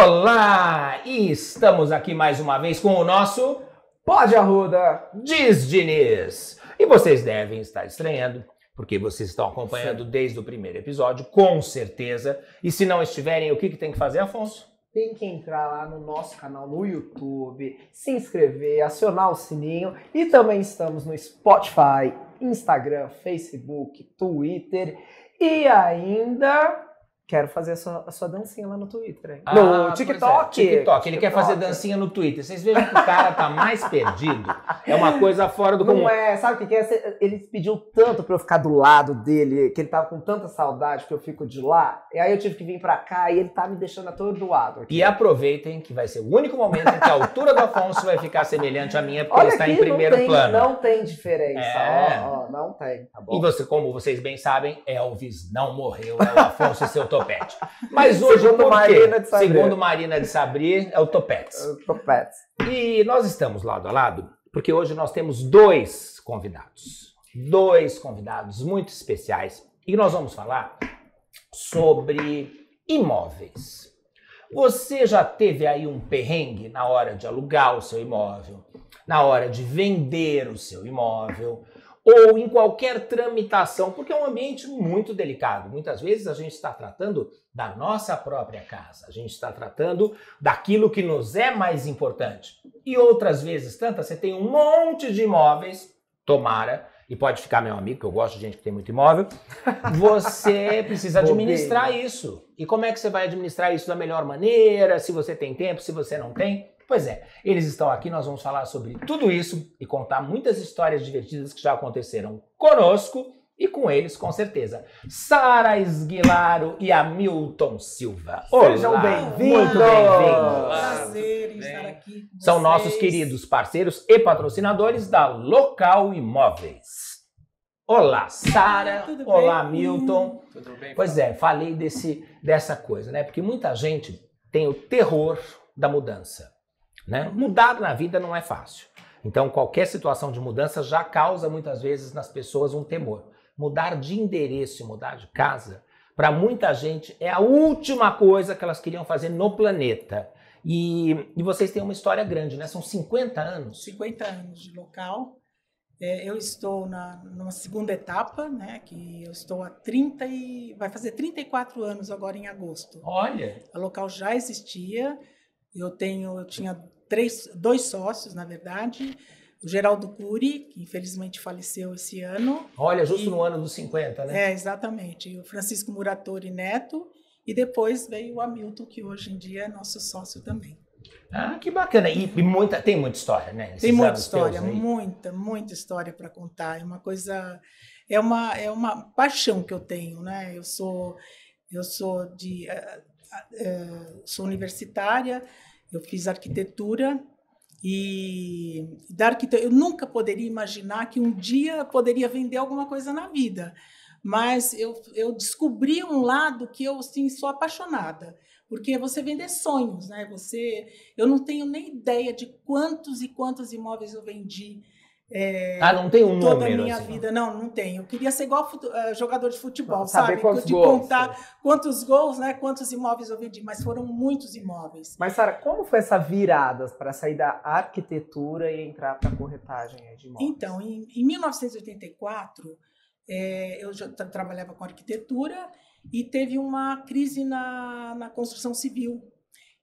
Olá! E estamos aqui mais uma vez com o nosso Pode Arruda Diz Diniz. E vocês devem estar estranhando, porque vocês estão acompanhando desde o primeiro episódio, com certeza. E se não estiverem, o que tem que fazer, Afonso? Tem que entrar lá no nosso canal no YouTube, se inscrever, acionar o sininho. E também estamos no Spotify, Instagram, Facebook, Twitter e ainda... Quero fazer a sua dancinha lá no Twitter, hein? No TikTok. TikTok. Ele quer fazer dancinha no Twitter. Vocês vejam que o cara tá mais perdido. É uma coisa fora do comum. Não é, sabe o que é? Ele pediu tanto pra eu ficar do lado dele, que ele tava com tanta saudade que eu fico de lá. E aí eu tive que vir pra cá e ele tá me deixando atordoado aqui. E aproveitem que vai ser o único momento em que a altura do Afonso vai ficar semelhante à minha, porque ele está em primeiro plano. Não tem diferença, não tem, tá bom? E você, como vocês bem sabem, Elvis não morreu, é o Afonso e seu topete. Mas hoje, segundo Marina de Sabri, é o Topetes. E nós estamos lado a lado, porque hoje nós temos dois convidados muito especiais, e nós vamos falar sobre imóveis. Você já teve aí um perrengue na hora de alugar o seu imóvel, na hora de vender o seu imóvel, ou em qualquer tramitação, porque é um ambiente muito delicado. Muitas vezes a gente está tratando da nossa própria casa, a gente está tratando daquilo que nos é mais importante. E outras vezes, tantas, você tem um monte de imóveis, tomara, e pode ficar meu amigo, que eu gosto de gente que tem muito imóvel, você precisa administrar isso. E como é que você vai administrar isso da melhor maneira, se você tem tempo, se você não tem? Pois é, eles estão aqui, nós vamos falar sobre tudo isso e contar muitas histórias divertidas que já aconteceram conosco e com eles, com certeza. Sara Esguilaro e Hamilton Silva. Olá, sejam bem-vindos! Muito bem-vindos! Prazer em estar aqui com São vocês. nossos queridos parceiros e patrocinadores da Local Imóveis. Olá, Sara. Olá, Hamilton. Tudo bem? Pois é, falei dessa coisa, né? Porque muita gente tem o terror da mudança. Né? Mudar na vida não é fácil. Então, qualquer situação de mudança já causa muitas vezes nas pessoas um temor. Mudar de endereço e mudar de casa, para muita gente, é a última coisa que elas queriam fazer no planeta. E vocês têm uma história grande, né? São 50 anos. 50 anos de local. Eu estou numa segunda etapa, né? Que eu estou há vai fazer 34 anos agora em agosto. Olha! A local já existia. Eu tinha dois sócios, na verdade, o Geraldo Cury, que infelizmente faleceu esse ano. Olha, justo no ano dos 50, né? Exatamente. O Francisco Muratori Neto, e depois veio o Hamilton, que hoje em dia é nosso sócio também. Ah, que bacana. E tem muita história, né? Tem muita história, muita história para contar. É uma coisa, é uma paixão que eu tenho, né? Eu sou universitária, eu fiz arquitetura e eu nunca poderia imaginar que um dia eu poderia vender alguma coisa na vida, mas eu descobri um lado que eu assim, sou apaixonada, porque você vender sonhos, né? Eu não tenho nem ideia de quantos e quantos imóveis eu vendi. Não tem um toda número, a minha assim, vida, não tenho. Eu queria ser igual jogador de futebol, saber sabe? Contar quantos gols, né? Quantos imóveis eu vendi, mas foram muitos imóveis. Mas, Sara, como foi essa virada para sair da arquitetura e entrar para a corretagem de imóveis? Então, em 1984, eu já trabalhava com arquitetura e teve uma crise na construção civil.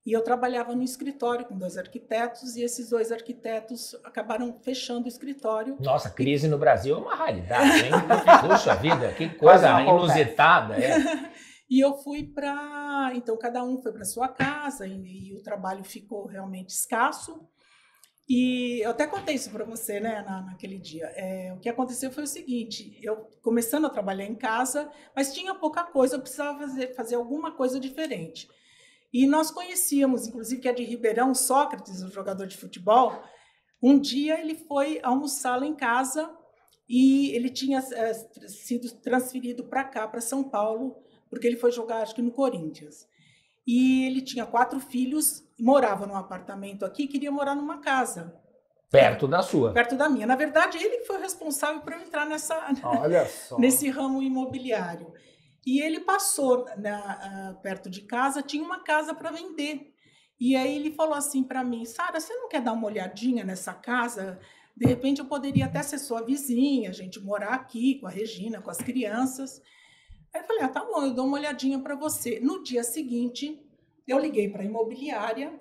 E eu trabalhava no escritório com 2 arquitetos e esses 2 arquitetos acabaram fechando o escritório. Nossa, crise no Brasil é uma realidade, hein? Puxa vida, que coisa inusitada. E eu fui então cada um foi para sua casa e o trabalho ficou realmente escasso. E eu até contei isso para você, né, naquele dia. O que aconteceu foi o seguinte, eu começando a trabalhar em casa, mas tinha pouca coisa, eu precisava fazer alguma coisa diferente. E nós conhecíamos, inclusive, que é de Ribeirão, Sócrates, o jogador de futebol. Um dia ele foi almoçar lá em casa e ele tinha sido transferido para cá, para São Paulo, porque ele foi jogar, acho que no Corinthians. E ele tinha 4 filhos, morava num apartamento aqui e queria morar numa casa. Perto da sua. Perto da minha. Na verdade, ele foi responsável por eu entrar nesse ramo imobiliário. E ele passou perto de casa, tinha uma casa para vender. E aí ele falou assim para mim, Sara, você não quer dar uma olhadinha nessa casa? De repente eu poderia até ser sua vizinha, a gente morar aqui com a Regina, com as crianças. Aí eu falei, tá bom, eu dou uma olhadinha para você. No dia seguinte, eu liguei para a imobiliária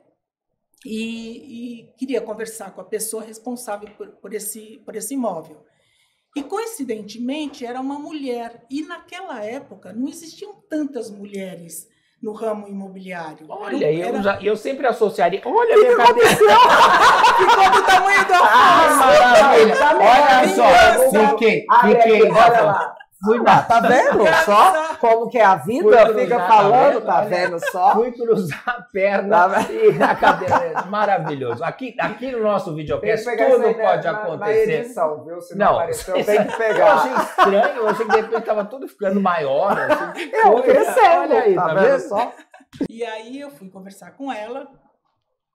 e queria conversar com a pessoa responsável por esse imóvel. E, coincidentemente, era uma mulher. E, naquela época, não existiam tantas mulheres no ramo imobiliário. Olha, eu sempre associaria... Olha, minha cabeça! Ficou do tamanho da maravilha! Olha só! Fiquei, olha lá. Tá vendo só como que é a vida? Fica falando, tá vendo só? Fui cruzar a perna e a cadeira. Maravilhoso. Aqui no nosso videocast tudo pode acontecer. Na edição, viu? Se não apareceu, tem que pegar. Eu achei estranho, eu achei que de repente estava tudo ficando maior. Assim, eu crescendo. Olha aí, tá vendo só? E aí eu fui conversar com ela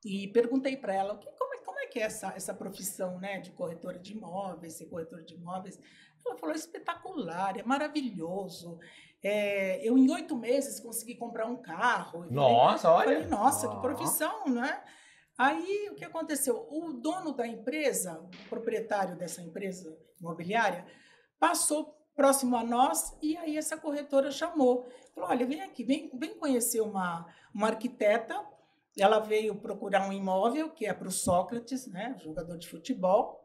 e perguntei para ela como é que é essa profissão, né, de corretora de imóveis, ser corretora de imóveis. Ela falou, espetacular, é maravilhoso. Eu, em 8 meses, consegui comprar um carro. Nossa, olha. Falei, nossa, que profissão, né? Aí, o que aconteceu? O dono da empresa, o proprietário dessa empresa imobiliária, passou próximo a nós e aí essa corretora chamou. Falou, olha, vem aqui, vem conhecer uma arquiteta. Ela veio procurar um imóvel, que é para o Sócrates, né, jogador de futebol.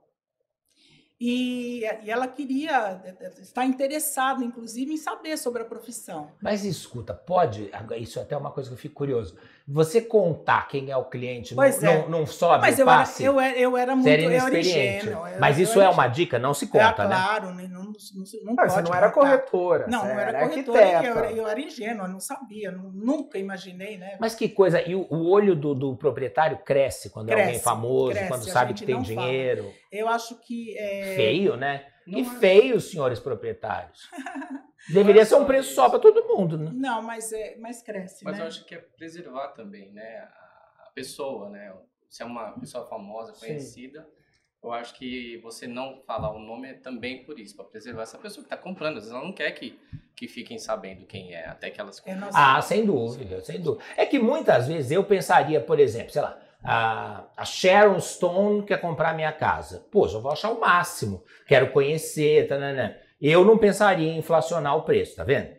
E ela queria estar interessada, inclusive, em saber sobre a profissão. Mas escuta, pode, isso é até uma coisa que eu fico curioso, você contar quem é o cliente, não sobe mas o passe? Eu era muito inexperiente. Mas isso é uma dica? Não se conta, né? Claro, não pode. Você não era corretora. Não era corretora, eu era ingênua, não sabia, nunca imaginei, né? Mas que coisa, e o olho do proprietário cresce quando é alguém famoso, quando sabe que tem dinheiro. Fala. Eu acho que... Feio, né? E feio, senhores proprietários. Deveria ser um preço só para todo mundo, né? Não, mas cresce, Mas né? eu acho que é preservar também, né? A pessoa, né? Se é uma pessoa famosa, conhecida, sim, eu acho que você não falar o nome é também por isso, para preservar essa pessoa que está comprando. Às vezes ela não quer que fiquem sabendo quem é, até que elas comprem. Sem dúvida, sem dúvida. É que muitas vezes eu pensaria, por exemplo, sei lá, a Sharon Stone quer comprar minha casa. Poxa, eu vou achar o máximo. Quero conhecer, tanana. Eu não pensaria em inflacionar o preço, tá vendo?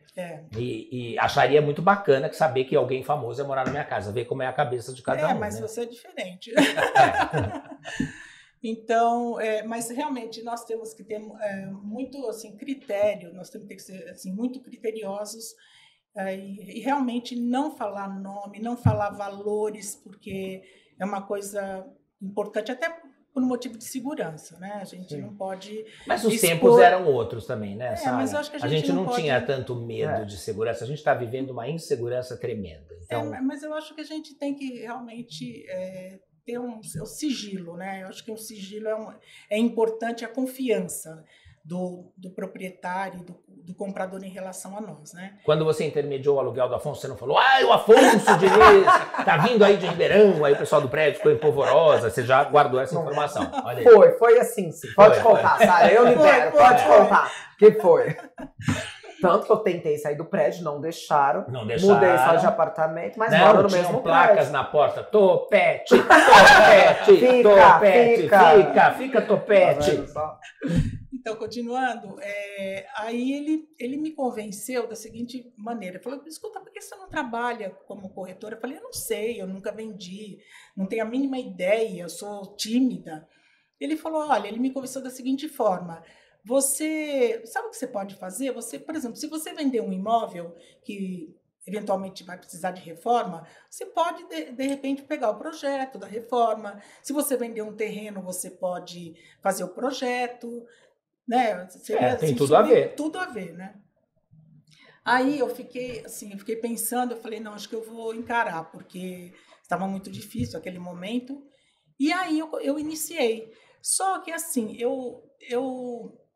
E acharia muito bacana saber que alguém famoso ia morar na minha casa, ver como é a cabeça de cada um. Mas né? você é diferente. Então, mas realmente nós temos que ter muito assim, critério, nós temos que ser assim, muito criteriosos e realmente não falar nome, não falar valores, porque é uma coisa importante, até por motivo de segurança, né? A gente não pode... Mas os tempos eram outros também, né, Sara? Mas eu acho que a gente não tinha tanto medo de segurança, a gente está vivendo uma insegurança tremenda. Então... mas eu acho que a gente tem que realmente ter o sigilo, né? Eu acho que o sigilo é importante, a confiança do proprietário, do comprador em relação a nós, né? Quando você intermediou o aluguel do Afonso, você não falou, o Afonso Diniz tá vindo aí de Ribeirão, aí o pessoal do prédio ficou em polvorosa, você já guardou essa informação. Olha aí. Foi assim, sim. Pode contar, Sara, eu libero, pode contar. Que foi? Tanto que eu tentei sair do prédio, não deixaram. Mudei só de apartamento, mas moro no mesmo placas prédio. Na porta, topete, fica topete. Então, continuando, aí ele me convenceu da seguinte maneira. Ele falou, escuta, por que você não trabalha como corretora? Eu falei, eu não sei, eu nunca vendi, não tenho a mínima ideia, eu sou tímida. Ele falou, olha, ele me convenceu da seguinte forma, você, sabe o que você pode fazer? Você, por exemplo, se você vender um imóvel que eventualmente vai precisar de reforma, você pode, de repente, pegar o projeto da reforma. Se você vender um terreno, você pode fazer o projeto, né? Tem tudo a ver. Tudo a ver, né? Aí eu fiquei pensando, eu falei, não, acho que eu vou encarar, porque estava muito difícil aquele momento. E aí eu iniciei. Só que assim, eu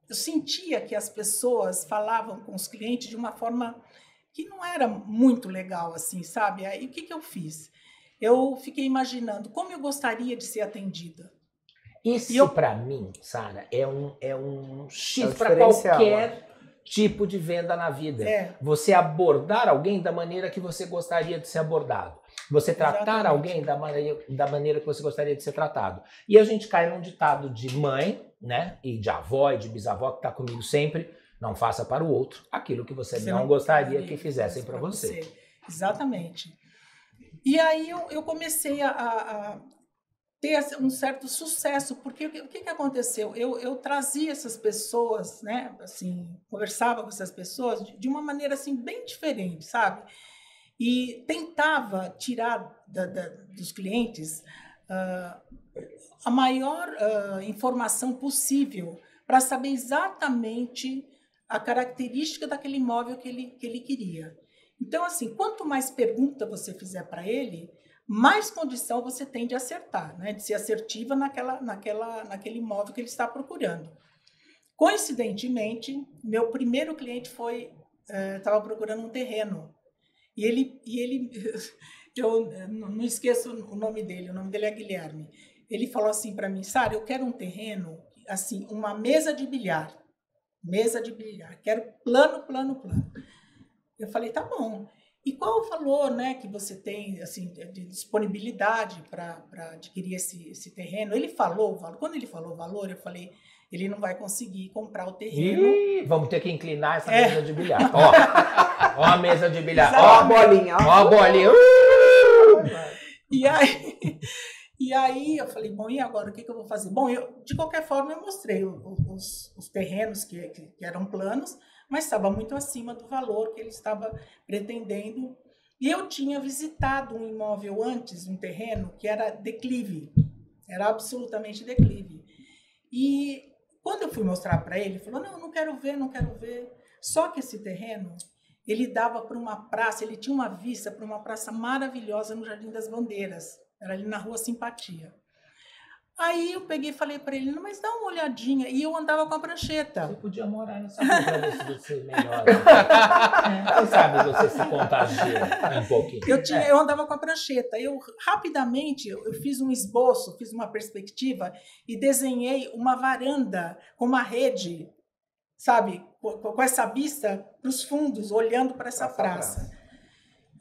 sentia que as pessoas falavam com os clientes de uma forma que não era muito legal, assim, sabe? Aí o que eu fiz? Eu fiquei imaginando como eu gostaria de ser atendida. Isso, para mim, Sara, é um X para qualquer tipo de venda na vida. Você abordar alguém da maneira que você gostaria de ser abordado. Você tratar alguém da maneira que você gostaria de ser tratado. E a gente cai num ditado de mãe, né? E de avó e de bisavó que está comigo sempre. Não faça para o outro aquilo que você não gostaria que fizessem para você. Exatamente. E aí eu comecei a ter um certo sucesso, porque o que aconteceu? Eu trazia essas pessoas, né, assim, conversava com essas pessoas de uma maneira assim bem diferente, sabe? E tentava tirar dos clientes a maior informação possível para saber exatamente a característica daquele imóvel que ele queria. Então, assim, quanto mais pergunta você fizer para ele, mais condição você tem de acertar, né? De ser assertiva naquele imóvel que ele está procurando. Coincidentemente, meu primeiro cliente estava procurando um terreno. E ele eu não esqueço o nome dele é Guilherme. Ele falou assim para mim, Sara, eu quero um terreno, assim, uma mesa de bilhar, quero plano. Eu falei, tá bom. E qual o valor, né, que você tem, assim, de disponibilidade para adquirir esse terreno? Ele falou o valor. Quando ele falou o valor, eu falei, ele não vai conseguir comprar o terreno. Ih, vamos ter que inclinar essa mesa de bilhar. Ó a mesa de bilhar. Ó a bolinha. Ó a bolinha. E aí eu falei, bom, e agora o que eu vou fazer? Bom, de qualquer forma eu mostrei os terrenos que eram planos, mas estava muito acima do valor que ele estava pretendendo. E eu tinha visitado um imóvel antes, um terreno que era declive, era absolutamente declive. E quando eu fui mostrar para ele, ele falou, não quero ver. Só que esse terreno, ele dava para uma praça, ele tinha uma vista para uma praça maravilhosa no Jardim das Bandeiras, era ali na Rua Simpatia. Aí eu peguei e falei para ele, mas dá uma olhadinha. E eu andava com a prancheta. Você podia morar nessa rua para ver se você melhora. Quem sabe você se contagia um pouquinho. Eu andava com a prancheta. Rapidamente, eu fiz um esboço, fiz uma perspectiva e desenhei uma varanda com uma rede, sabe? Com essa vista para os fundos, olhando para essa praça.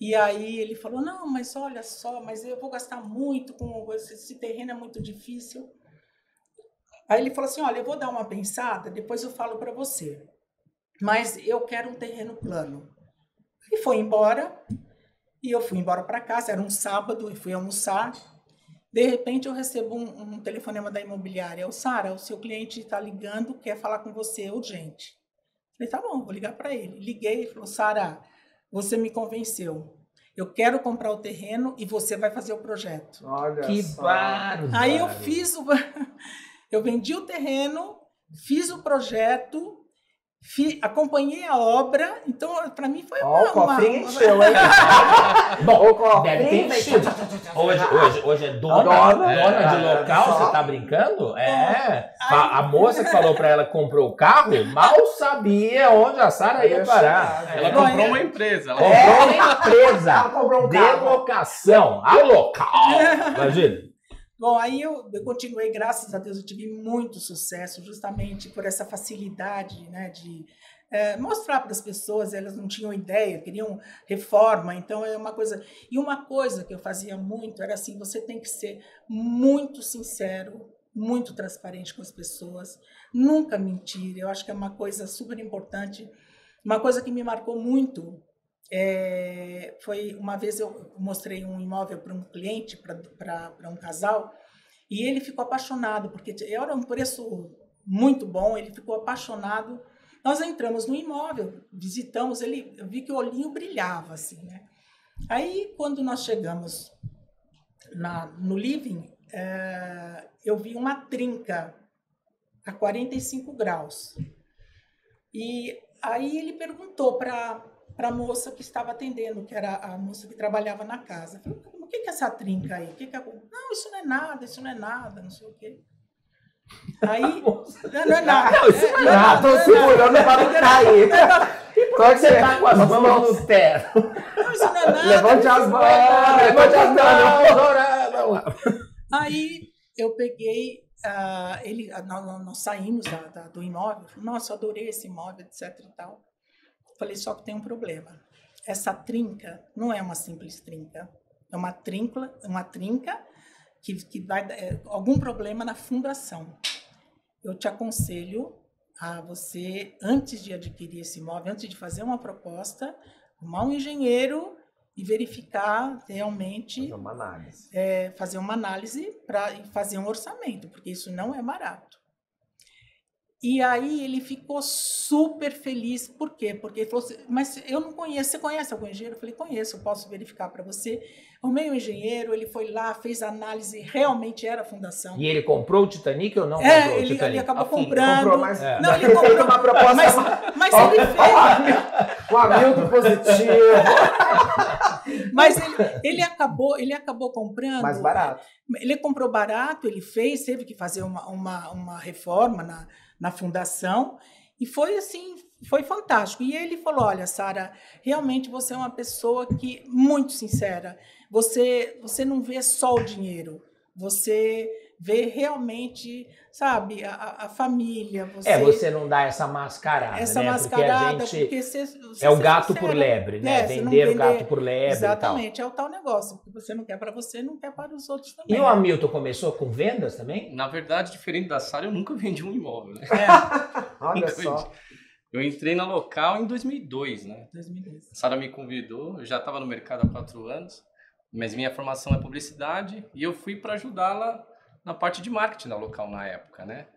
E aí ele falou, não, mas olha só, mas eu vou gastar muito com esse terreno, é muito difícil. Aí ele falou assim, olha, eu vou dar uma pensada, depois eu falo para você. Mas eu quero um terreno plano. E foi embora, e eu fui embora para casa, era um sábado, e fui almoçar. De repente eu recebo um telefonema da imobiliária. Sara, o seu cliente está ligando, quer falar com você, urgente. Falei, tá bom, vou ligar para ele. Liguei e falou, Sara, você me convenceu. Eu quero comprar o terreno e você vai fazer o projeto. Olha que bárbaro! Aí eu vendi o terreno, fiz o projeto, acompanhei a obra, então para mim foi o cofrinho encheu, hein? Bom, deve ter enchido. Hoje é dona de local, você tá brincando? A moça que falou para ela que comprou o carro, mal sabia onde a Sara ia parar. Ela comprou uma empresa. Ela comprou um carro. De locação, a local. Imagina. Bom, aí eu continuei, graças a Deus, eu tive muito sucesso, justamente por essa facilidade, né, de mostrar para as pessoas, elas não tinham ideia, queriam reforma, então é uma coisa... E uma coisa que eu fazia muito era assim, você tem que ser muito sincero, muito transparente com as pessoas, nunca mentir, eu acho que é uma coisa super importante, uma coisa que me marcou muito. Foi uma vez eu mostrei um imóvel para um cliente, para um casal, e ele ficou apaixonado, porque era um preço muito bom, ele ficou apaixonado. Nós entramos no imóvel, visitamos, eu vi que o olhinho brilhava, assim, né? Aí, quando nós chegamos no living, eu vi uma trinca a 45 graus. E aí ele perguntou para a moça que estava atendendo, que era a moça que trabalhava na casa. Falei, o que é essa trinca aí? Não, isso não é nada, não sei o quê. Aí, não é nada. Estou segurando para não cair. Como é que você está com as mãos no terno? Não, isso não é nada. Levante as mãos, levante as mãos. Aí eu peguei nós saímos do imóvel, nossa, eu adorei esse imóvel, etc e tal. Falei, só que tem um problema. Essa trinca não é uma simples trinca, é uma trinca que vai dar algum problema na fundação. Eu te aconselho a você, antes de adquirir esse imóvel, antes de fazer uma proposta, arrumar um engenheiro e verificar realmente... Fazer uma análise para fazer um orçamento, porque isso não é barato. E aí ele ficou super feliz. Por quê? Porque ele falou assim, mas eu não conheço. Você conhece algum engenheiro? Eu falei, conheço, eu posso verificar para você. Arrumei um engenheiro, ele foi lá, fez a análise, realmente era a fundação. E ele comprou o Titanic ou não comprou o Titanic? Ele acabou comprando. Comprou, mas... Não, ele comprou uma proposta. Mas ele fez... O Hamilton positivo. Mas ele acabou comprando... Mais barato. Ele comprou barato, ele fez, teve que fazer uma reforma na fundação, e foi assim, foi fantástico. E ele falou, olha, Sara, realmente você é uma pessoa que muito sincera, você não vê só o dinheiro, você vê realmente, sabe, a família. Você não dá essa mascarada, essa né? Mascarada, porque você é o gato sincero, por lebre, né? Vender o gato por lebre. Exatamente, e tal. é o tal negócio, que você não quer para você, não quer para os outros também. E o Hamilton começou com vendas também? Na verdade, diferente da Sara, eu nunca vendi um imóvel, né? Olha só. Eu entrei na Local em 2002, né? 2002. A Sara me convidou, eu já estava no mercado há 4 anos, mas minha formação é publicidade, e eu fui para ajudá-la na parte de marketing da Local na época, né?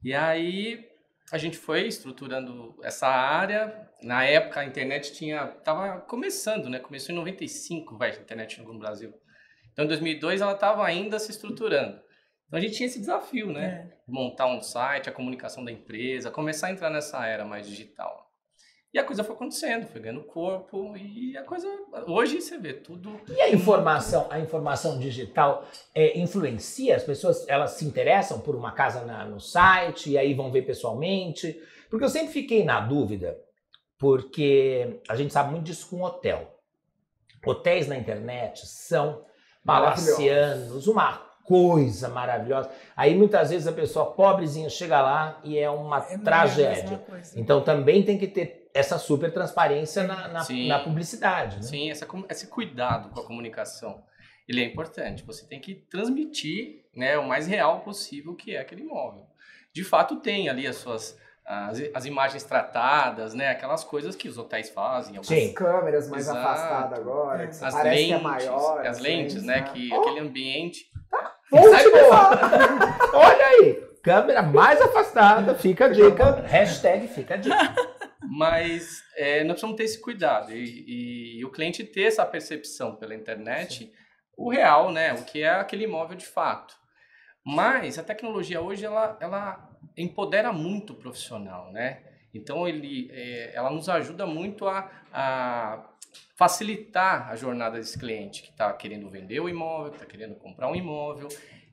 E aí a gente foi estruturando essa área. Na época a internet estava começando, né? Começou em 95, a internet no Brasil. Então em 2002 ela estava ainda se estruturando. Então a gente tinha esse desafio, né? Montar um site, a comunicação da empresa, começar a entrar nessa era mais digital. E a coisa foi acontecendo, foi ganhando corpo, e a coisa... Hoje você vê tudo... E a informação digital influencia? As pessoas, elas se interessam por uma casa no site, e aí vão ver pessoalmente? Porque eu sempre fiquei na dúvida, porque a gente sabe muito disso com hotel. Hotéis na internet são palacianos, uma coisa maravilhosa. Aí muitas vezes a pessoa pobrezinha chega lá e é uma tragédia. Então também tem que ter essa super transparência na publicidade. Né? Sim, esse cuidado com a comunicação, ele é importante. Você tem que transmitir, né, o mais real possível que é aquele imóvel. De fato tem ali as imagens tratadas, né, aquelas coisas que os hotéis fazem. As câmeras mais afastadas agora, que as parece lentes, que é maior. As lentes, né, que aquele ambiente... Olha aí, câmera mais afastada, fica a dica, hashtag fica a dica. Mas nós precisamos ter esse cuidado e o cliente ter essa percepção pela internet, o real, né, o que é aquele imóvel de fato. Mas a tecnologia hoje, ela empodera muito o profissional, né? Então ela nos ajuda muito a facilitar a jornada desse cliente que está querendo vender o imóvel, que está querendo comprar um imóvel,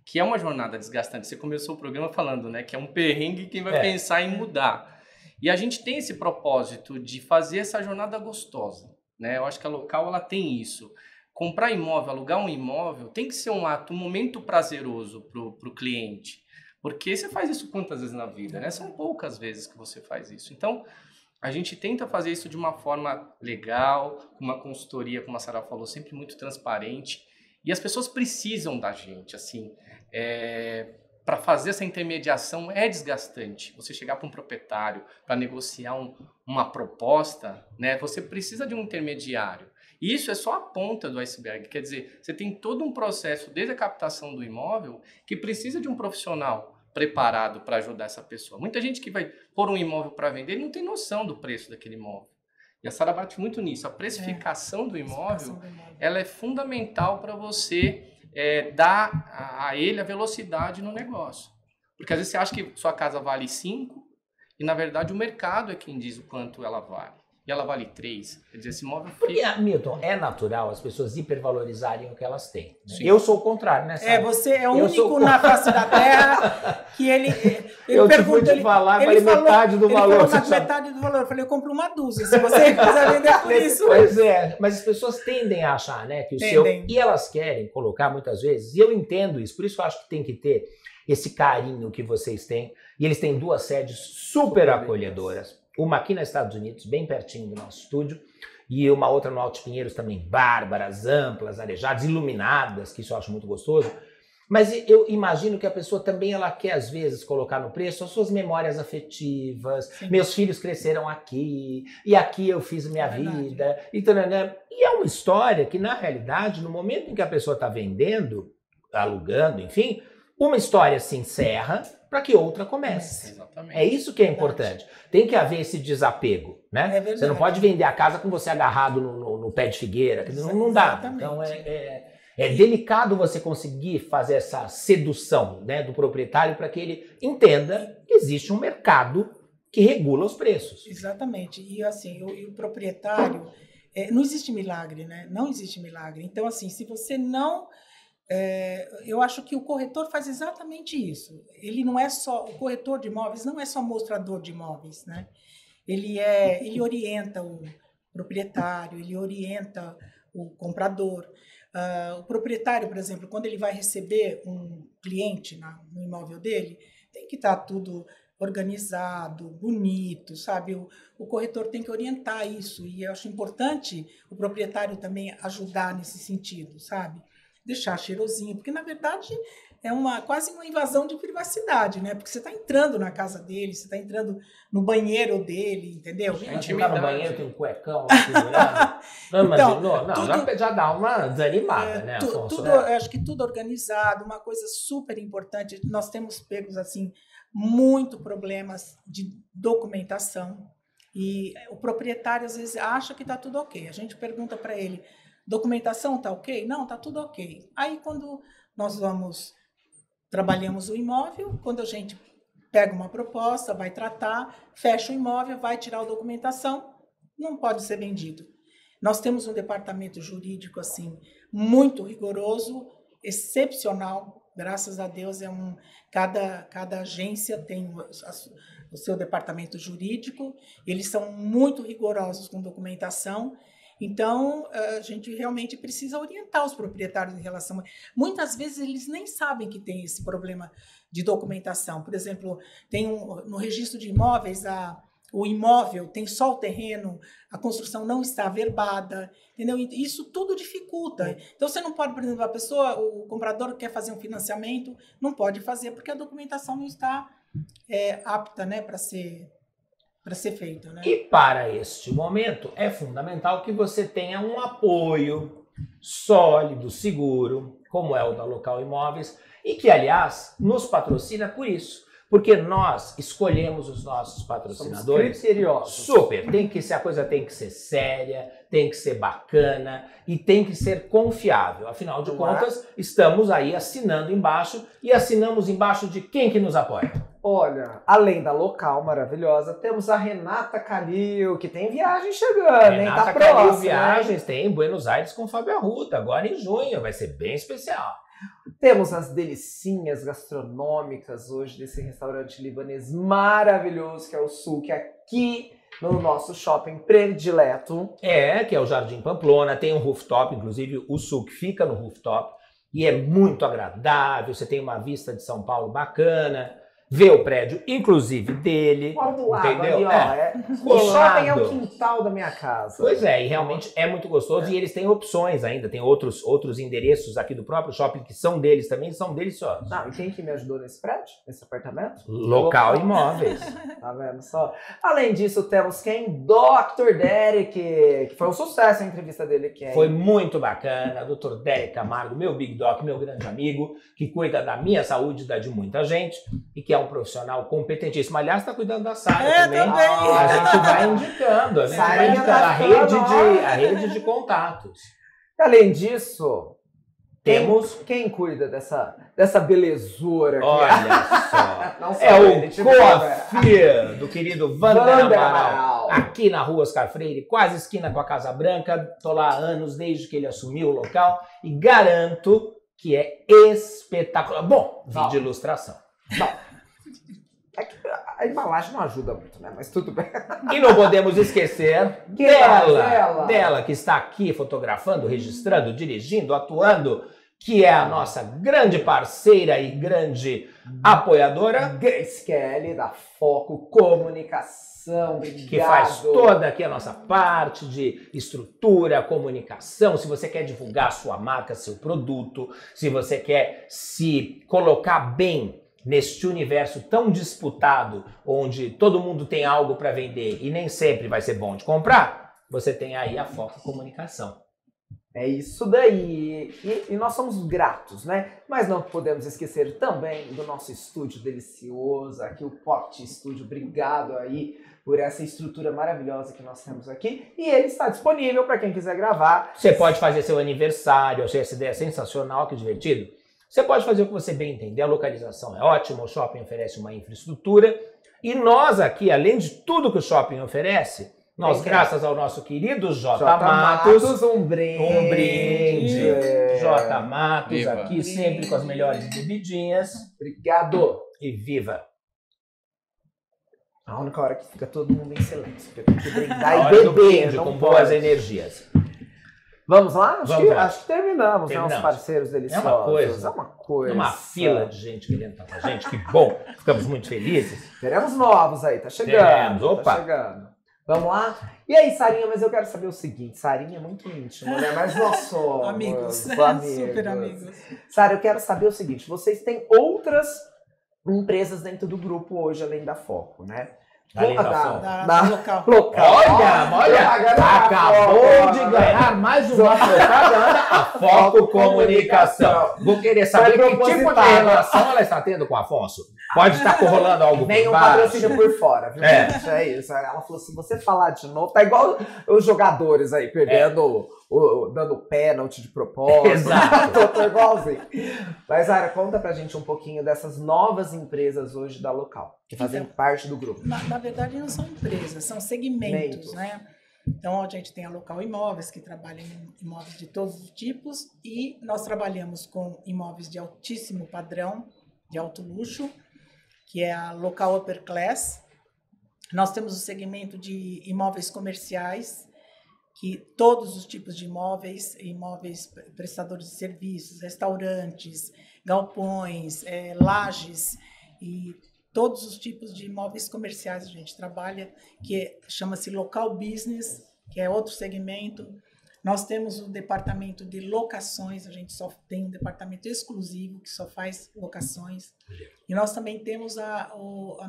que é uma jornada desgastante. Você começou o programa falando, né, que é um perrengue quem vai pensar em mudar. E a gente tem esse propósito de fazer essa jornada gostosa, né? Eu acho que a Local ela tem isso. Comprar imóvel, alugar um imóvel, tem que ser um momento prazeroso para o cliente. Porque você faz isso quantas vezes na vida, né? São poucas vezes que você faz isso. Então, a gente tenta fazer isso de uma forma legal, com uma consultoria, como a Sara falou, sempre muito transparente. E as pessoas precisam da gente, assim. Para fazer essa intermediação é desgastante. Você chegar para um proprietário para negociar uma proposta, né? Você precisa de um intermediário. E isso é só a ponta do iceberg. Quer dizer, você tem todo um processo desde a captação do imóvel que precisa de um profissional preparado para ajudar essa pessoa. Muita gente que vai pôr um imóvel para vender não tem noção do preço daquele imóvel. E a Sara bate muito nisso. A precificação do imóvel, ela é fundamental para você dar a ele a velocidade no negócio. Porque às vezes você acha que sua casa vale 5 e, na verdade, o mercado é quem diz o quanto ela vale. e ela vale 3. Quer dizer, esse imóvel fica... Porque, Milton, é natural as pessoas hipervalorizarem o que elas têm. Né? Eu sou o contrário, né? Sabe? Você é o único na face da Terra que ele pergunta, te falar, ele falou metade do valor. Ele falou metade do valor. Eu falei, eu compro uma dúzia, se você quiser vender por isso. Pois é, mas as pessoas tendem a achar, né, que o seu... E elas querem colocar muitas vezes, e eu entendo isso, por isso eu acho que tem que ter esse carinho que vocês têm. E eles têm 2 sedes super acolhedoras. Uma aqui nos Estados Unidos, bem pertinho do nosso estúdio, e uma outra no Alto Pinheiros também, bárbaras, amplas, arejadas, iluminadas, que isso eu acho muito gostoso. Mas eu imagino que a pessoa também ela quer, às vezes, colocar no preço as suas memórias afetivas. Sim. Meus filhos cresceram aqui, e aqui eu fiz minha vida. E é uma história que, na realidade, no momento em que a pessoa está vendendo, alugando, enfim, uma história se encerra para que outra comece. Exatamente. É isso que é importante. Tem que haver esse desapego, né? Você não pode vender a casa com você agarrado no pé de figueira. Não dá. Então é delicado você conseguir fazer essa sedução, né, do proprietário para que ele entenda que existe um mercado que regula os preços. Exatamente. E assim, o proprietário... não existe milagre, né? Não existe milagre. Então, assim, se você não... eu acho que o corretor faz exatamente isso. Ele não é só... O corretor de imóveis não é só mostrador de imóveis, né? Ele orienta o proprietário, ele orienta o comprador. O proprietário, por exemplo, quando ele vai receber um cliente no imóvel dele, tem que estar tudo organizado, bonito, sabe? O corretor tem que orientar isso. E eu acho importante o proprietário também ajudar nesse sentido, sabe? Deixar cheirosinho, porque na verdade é quase uma invasão de privacidade, né? Porque você está entrando na casa dele, você está entrando no banheiro dele, entendeu? Gente, entrar no banheiro tem um cuecão segurando. Não imaginou? Não, já dá uma desanimada, né, Afonso? Eu acho que tudo organizado, uma coisa super importante. Nós temos pegos, assim, muito problemas de documentação e o proprietário às vezes acha que está tudo ok. A gente pergunta para ele, documentação tá ok? Não, tá tudo ok. Aí quando nós trabalhamos o imóvel, quando a gente pega uma proposta, vai tratar, fecha o imóvel, vai tirar a documentação, não pode ser vendido. Nós temos um departamento jurídico assim muito rigoroso, excepcional, graças a Deus cada agência tem o seu departamento jurídico, eles são muito rigorosos com documentação. Então, a gente realmente precisa orientar os proprietários em relação a... Muitas vezes eles nem sabem que tem esse problema de documentação. Por exemplo, no registro de imóveis, o imóvel tem só o terreno, a construção não está averbada, entendeu? Isso tudo dificulta. Então, você não pode, por exemplo, o comprador quer fazer um financiamento, não pode fazer porque a documentação não está apta, né, para ser feito, né? E para este momento é fundamental que você tenha um apoio sólido, seguro, como é o da Local Imóveis, e que, aliás, nos patrocina por isso. Porque nós escolhemos os nossos patrocinadores. Somos criteriosos. Super. A coisa tem que ser séria, tem que ser bacana e tem que ser confiável. Afinal de contas, estamos aí assinando embaixo e assinamos embaixo de quem que nos apoia. Olha, além da Local maravilhosa, temos a Renata Calil, que tem viagem chegando, hein? Tá próxima. Calil Viagens, tem em Buenos Aires com Fábio Arruda, agora em junho, vai ser bem especial. Temos as delicinhas gastronômicas hoje desse restaurante libanês maravilhoso, que é o Souk, aqui no nosso shopping predileto. Que é o Jardim Pamplona, tem um rooftop, inclusive o Souk fica no rooftop, e é muito agradável, você tem uma vista de São Paulo bacana, vê o prédio, inclusive dele, do lado, entendeu? Ali, o shopping é o quintal da minha casa. Pois é, e realmente é muito gostoso, e eles têm opções ainda, tem outros endereços aqui do próprio shopping que são deles também, são deliciosos. Não, e quem que me ajudou nesse prédio, nesse apartamento? Local Imóveis. Tá vendo só? Além disso, temos quem? Dr. Derek, que foi um sucesso a entrevista dele aqui. Foi muito bacana, Dr. Derek Camargo, meu Big Doc, meu grande amigo, que cuida da minha saúde e da de muita gente, e que é um profissional competentíssimo. Aliás, está cuidando da Sara também. A gente vai indicando, a rede de contatos. Além disso, temos quem cuida dessa belezura aqui. Olha só. É o coafê do querido Vander Amaral. aqui na Rua Oscar Freire, quase esquina com a Casa Branca. Estou lá há anos, desde que ele assumiu o local, e garanto que é espetacular. Bom, vídeo ilustração. Não. É que a embalagem não ajuda muito, né? Mas tudo bem. E não podemos esquecer dela que está aqui fotografando, registrando, dirigindo, atuando, que é a nossa grande parceira e grande apoiadora, Grace Kelly, da Foco Comunicação. Obrigado. Que faz toda aqui a nossa parte de estrutura, comunicação. Se você quer divulgar sua marca, seu produto, se você quer se colocar bem neste universo tão disputado, onde todo mundo tem algo para vender e nem sempre vai ser bom de comprar, você tem aí a Foco Comunicação. É isso daí. E nós somos gratos, né? Mas não podemos esquecer também do nosso estúdio delicioso, aqui o Pocket Studio. Obrigado aí por essa estrutura maravilhosa que nós temos aqui. E ele está disponível para quem quiser gravar. Você pode fazer seu aniversário, achei essa ideia sensacional, que divertido. Você pode fazer o que você bem entender, a localização é ótima, o shopping oferece uma infraestrutura. E nós aqui, além de tudo que o shopping oferece, nós, graças ao nosso querido J. Matos, um brinde. J. Matos, Viva. aqui sempre com as melhores bebidinhas. Obrigado. E viva! A única hora que fica todo mundo em silêncio, porque tem que brindar A e hora do beber. brinde, não com pode. boas energias. Vamos lá? Vamos lá. Acho que terminamos, né? Os parceiros deliciosos. É uma coisa. Uma fila de gente querendo estar com a gente, que bom. Ficamos muito felizes. Teremos novos aí, tá chegando. Teremos, opa. Tá chegando. Vamos lá? E aí, Sarinha, mas eu quero saber o seguinte. Sarinha é muito íntima, né? Mas nós somos amigos. Super amigos. Sara, eu quero saber o seguinte. Vocês têm outras empresas dentro do grupo hoje, além da Foco, né? Além da local. Olha, acabou de ganhar mais uma propaganda, a Foco Comunicação. Vou querer saber que tipo de relação ela está tendo com o Afonso. Pode estar rolando algo por Vem um baixo. patrocínio por fora, viu, gente? É isso. Ela falou, se você falar de novo, tá igual os jogadores aí, perdendo, dando pênalti de propósito. Exato. Tô igualzinho. Mas, Sara, conta pra gente um pouquinho dessas novas empresas hoje da Local, que fazem parte do grupo. Na verdade, não são empresas, são segmentos, né? Então, a gente tem a Local Imóveis, que trabalha em imóveis de todos os tipos, e nós trabalhamos com imóveis de altíssimo padrão, de alto luxo, que é a Local Upper Class. Nós temos o segmento de imóveis comerciais, que todos os tipos de imóveis prestadores de serviços, restaurantes, galpões, lajes e todos os tipos de imóveis comerciais a gente trabalha, que chama-se Local Business, que é outro segmento. Nós temos o departamento de locações, a gente só tem um departamento exclusivo que só faz locações. E nós também temos a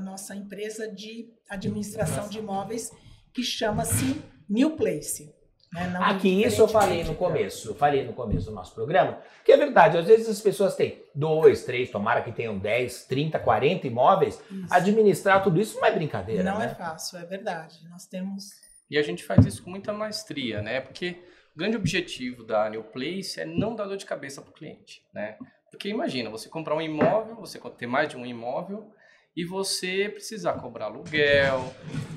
nossa empresa de administração de imóveis, que chama-se New Place. Né? Aqui isso eu falei no começo do nosso programa, que é verdade, às vezes as pessoas têm 2, 3, tomara que tenham 10, 30, 40 imóveis, isso. Administrar tudo isso não é brincadeira, não, né? Não é fácil, é verdade. Nós temos... E a gente faz isso com muita maestria, né? Porque o grande objetivo da New Place é não dar dor de cabeça para o cliente, né? Porque imagina, você comprar um imóvel, você ter mais de um imóvel e você precisar cobrar aluguel,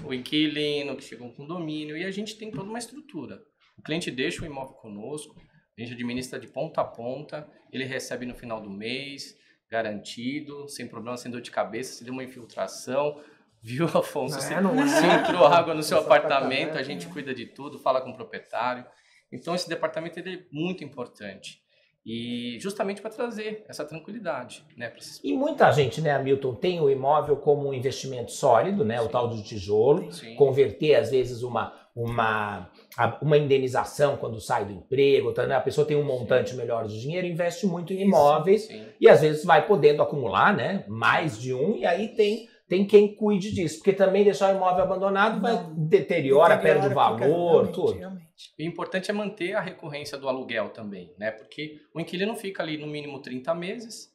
o inquilino que chega um condomínio, e a gente tem toda uma estrutura. O cliente deixa o imóvel conosco, a gente administra de ponta a ponta, ele recebe no final do mês, garantido, sem problema, sem dor de cabeça, se deu uma infiltração, viu, Afonso? Se entrou água no seu apartamento, a gente cuida de tudo, fala com o proprietário. Então, esse departamento ele é muito importante. E justamente para trazer essa tranquilidade, né? E muita gente, né, Hamilton, tem o imóvel como um investimento sólido, né? Sim. O tal do tijolo, sim. Converter às vezes uma indenização quando sai do emprego, tá, né? A pessoa tem um montante sim. melhor de dinheiro, investe muito em imóveis sim. E às vezes vai podendo acumular, né? Mais de um, e aí tem quem cuide disso, porque também deixar o imóvel abandonado vai deteriora, perde o valor, tudo. Realmente. O importante é manter a recorrência do aluguel também, né? Porque o inquilino fica ali no mínimo 30 meses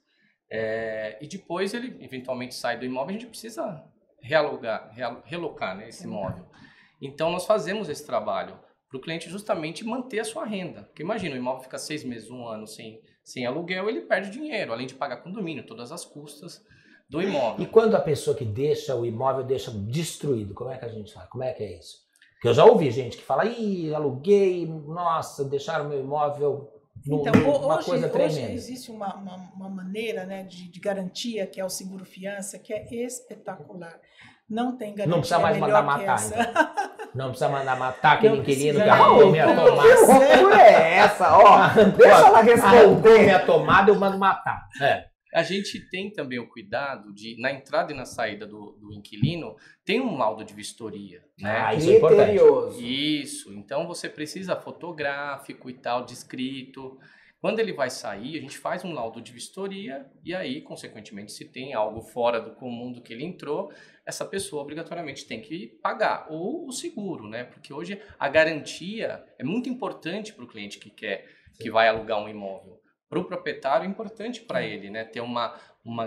e depois ele eventualmente sai do imóvel, a gente precisa relocar, né, esse imóvel. Então nós fazemos esse trabalho para o cliente justamente manter a sua renda. Porque imagina, o imóvel fica 6 meses, 1 ano sem aluguel, ele perde dinheiro, além de pagar condomínio, todas as custas. do imóvel. E quando a pessoa que deixa o imóvel deixa destruído, como é que a gente faz? Como é que é isso? Porque eu já ouvi gente que fala, aluguei, nossa, deixaram meu imóvel uma coisa tremenda. Hoje existe uma maneira, né, de garantia, que é o seguro-fiança, que é espetacular. Não tem garantia. Não precisa mais mandar matar, então. Não precisa mandar matar aquele inquilino que arrancou minha tomada. Que loucura é essa? Ó, deixa ela responder. Minha tomada, eu mando matar. A gente tem também o cuidado de, na entrada e na saída do inquilino, tem um laudo de vistoria. Né? Isso é importante. Isso. Então, você precisa fotográfico e tal, descrito. Quando ele vai sair, a gente faz um laudo de vistoria e aí, consequentemente, se tem algo fora do comum do que ele entrou, essa pessoa obrigatoriamente tem que pagar. Ou o seguro, né? Porque hoje a garantia é muito importante para o cliente que vai alugar um imóvel. Para o proprietário é importante para ele, né? Ter uma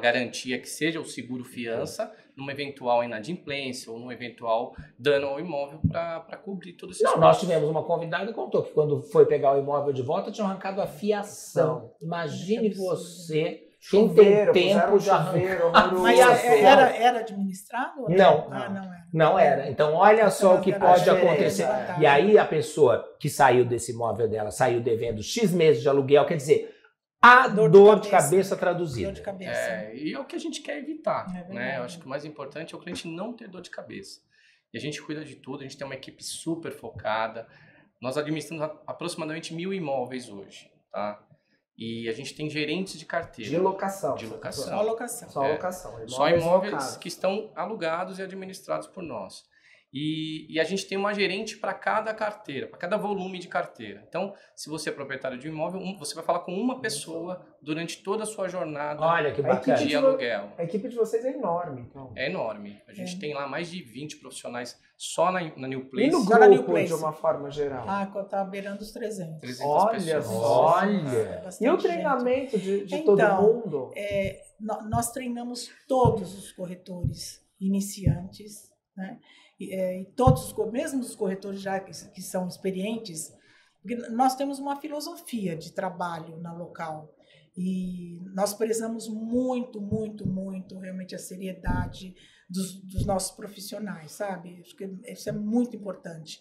garantia que seja o seguro-fiança numa eventual inadimplência ou num eventual dano ao imóvel para cobrir todo esse espaço. Nós tivemos uma convidada que contou que quando foi pegar o imóvel de volta tinham arrancado a fiação. Imagine você, quem tem tempo de arrancar. Mas era administrado? Não. Não era. Não era. Então, olha só o que pode acontecer. E aí, a pessoa que saiu desse imóvel dela, saiu devendo X meses de aluguel, quer dizer, a dor de cabeça traduzida. Dor de cabeça. E é o que a gente quer evitar. Né? Eu acho que o mais importante é o cliente não ter dor de cabeça. E a gente cuida de tudo, a gente tem uma equipe super focada. Nós administramos aproximadamente 1.000 imóveis hoje. Tá? E a gente tem gerentes de carteira. De locação. De locação. Só locação. Só locação. Só imóveis que estão alugados e administrados por nós. E a gente tem uma gerente para cada carteira, para cada volume de carteira. Então, se você é proprietário de um imóvel, você vai falar com uma pessoa durante toda a sua jornada de aluguel. A equipe de vocês é enorme, então. É enorme. A gente tem lá mais de 20 profissionais só na New Place. E no grupo, de uma forma geral? Tá beirando os 300. 300 olha pessoas. Olha! E o treinamento de todo mundo? Nós treinamos todos os corretores iniciantes, né? E todos, mesmo os corretores já que são experientes, porque nós temos uma filosofia de trabalho na local e nós prezamos muito, muito, muito realmente a seriedade dos nossos profissionais, sabe? Acho que isso é muito importante.